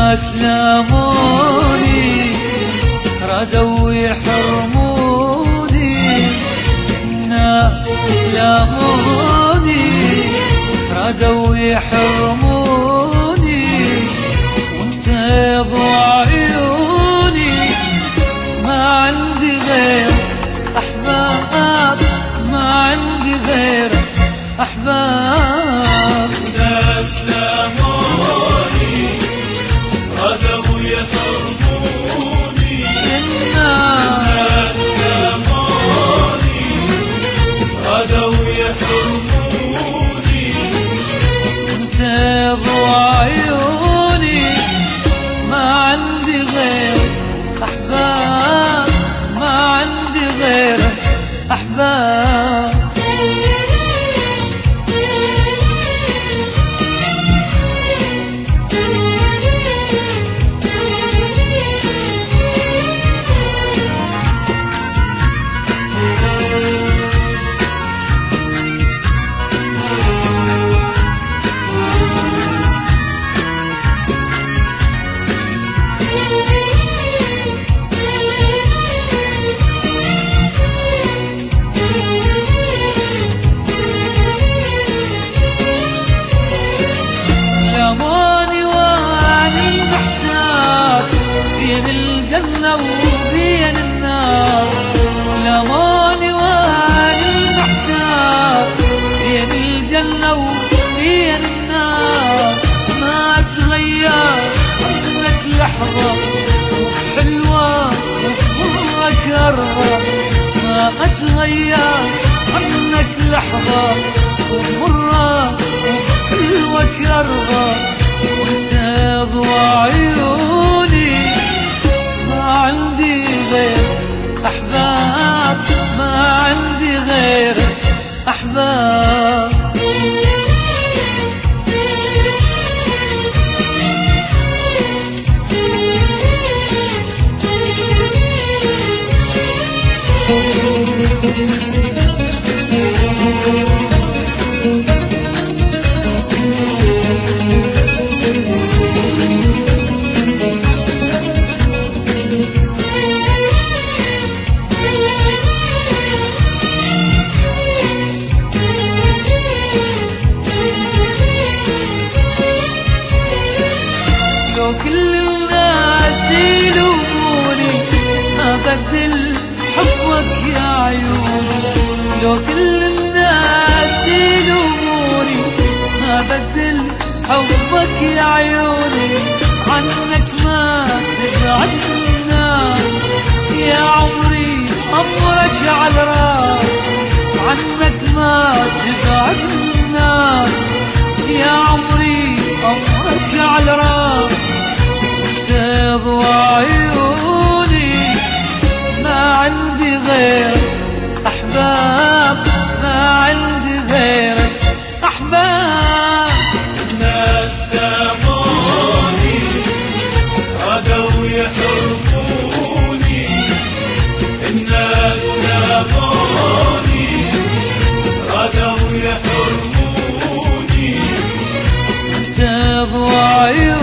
الناس لاموني ردوا يحرموني، الناس لاموني ردوا يحرموني، وانت ضوى عيوني ما عندي غير أحباب، ما عندي غير أحباب. ناس لاموني ردوا يحرموني، الناس لاموني ردوا يحرموني، وانت ضوى عيوني ما عندي غير أحباب، ما عندي غير أحباب. لاموني واني محتار بين الجنة وبين النار، لاموني واني محتار بين الجنة وبين النار، ما تغير عنك لحظة حلوة ومرة كرة، ما اتغير عنك لحظة ومرة حلوة كرة، وانت ضوى عيوني ما عندي غير أحباب، ما عندي غير أحباب. لو كل الناس يلوموني ما بدل حبك يا عيوني، لو كل الناس يلوموني ما بدل حبك يا عيوني، عنك ما تبعد الناس يا عمري أمرك على راس، عنك ما تبعد الناس يا عمري أمرك على راس، ضوى عيوني ما عندي غير أحباب، ما عندي غير أحباب. الناس لاموني ردوا يحرموني، الناس لاموني ردوا يحرموني، ضوى عيوني